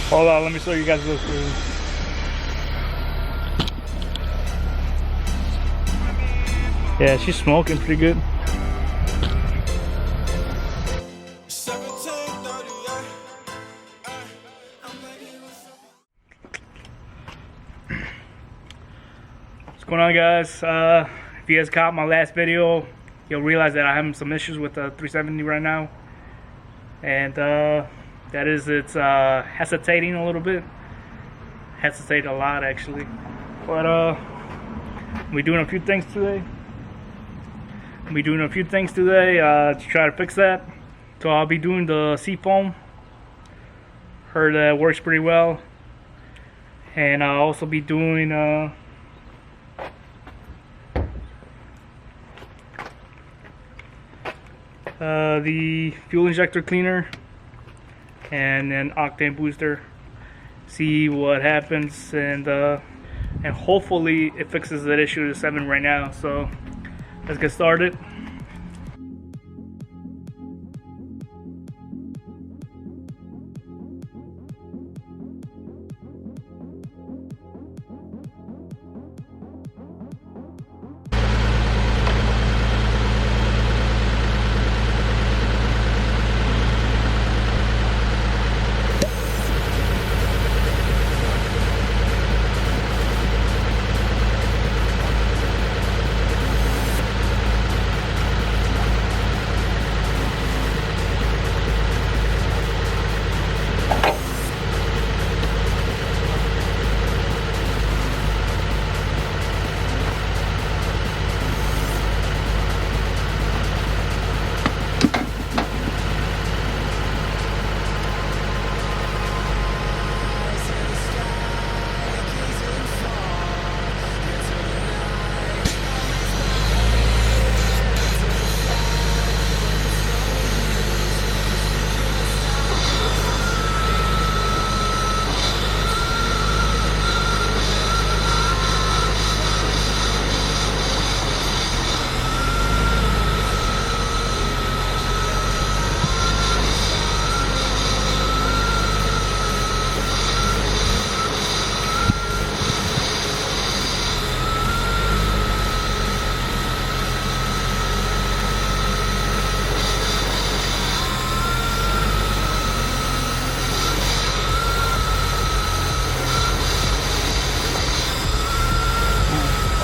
Hold on, let me show you guys this room. Yeah, she's smoking pretty good. What's going on, guys? If you guys caught my last video, you'll realize that I'm having some issues with the 370 right now, and that is it's hesitating a little bit. Hesitate a lot, actually. But we're doing a few things today. To try to fix that. So I'll be doing the seafoam. Heard that it works pretty well. And I'll also be doing the fuel injector cleaner and an octane booster. See what happens, and hopefully it fixes that issue to 7 right now. So let's get started.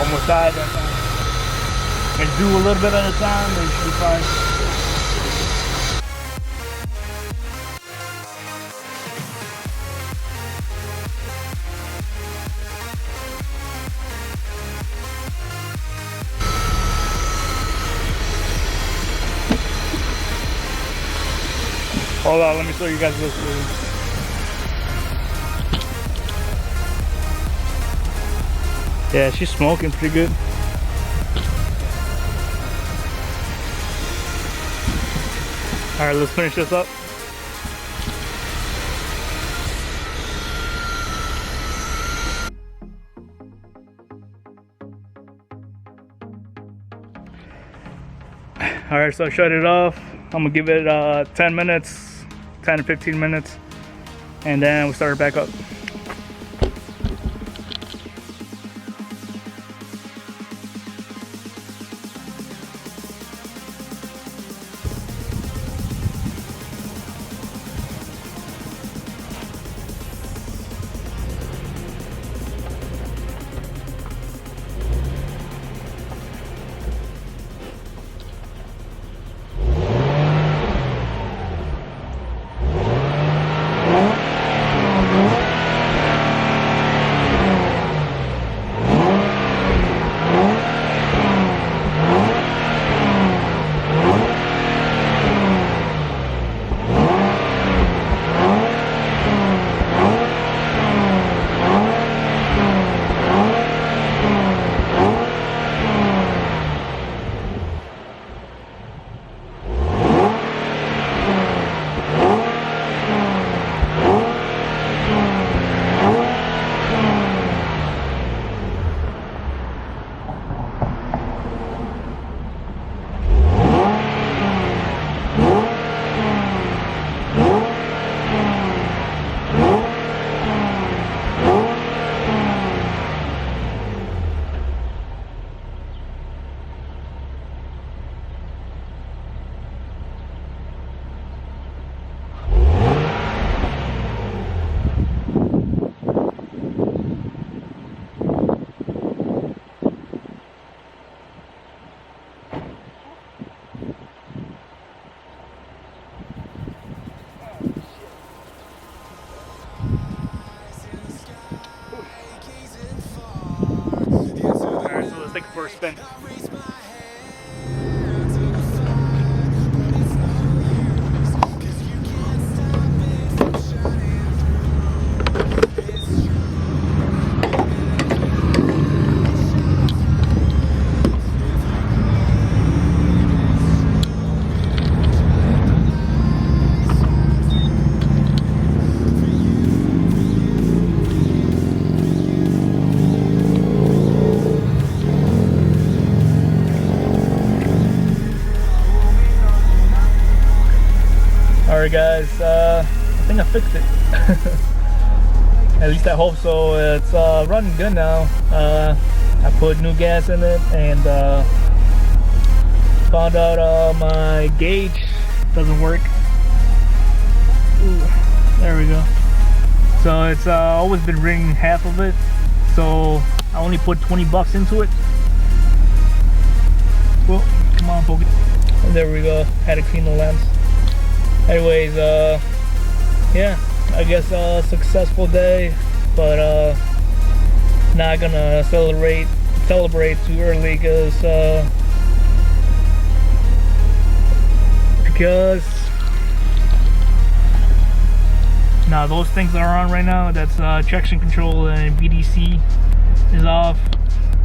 Almost died that time. And do a little bit at a time, and you should be fine. Hold on, let me show you guys this room. Yeah, she's smoking pretty good. Alright, let's finish this up. Alright, so I shut it off. I'm gonna give it 10 minutes, 10 to 15 minutes, and then we'll start it back up. Alright, so let's take it for a spin. Alright guys, I think I fixed it. At least I hope so. It's running good now. I put new gas in it and found out my gauge doesn't work. Ooh, there we go. So it's always been ringing half of it. So I only put 20 bucks into it. Well, come on, focus. And there we go. Had to clean the lens. Anyways, yeah, I guess a successful day, but not gonna celebrate too early because now those things are on right now. That's traction control and BDC is off.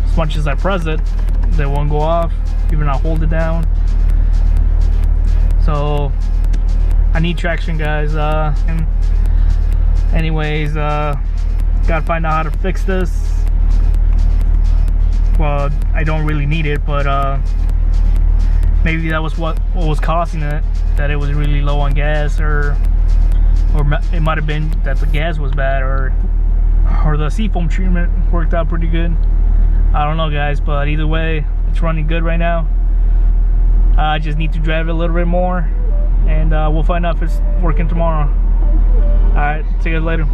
As much as I press it, they won't go off even I hold it down. So I need traction, guys. Anyways, gotta find out how to fix this. Well, I don't really need it, but maybe that was what was causing it, that it was really low on gas, or it might have been that the gas was bad, or the seafoam treatment worked out pretty good. I don't know, guys, but either way, it's running good right now. I just need to drive it a little bit more, and we'll find out if it's working tomorrow. Alright, see you guys later.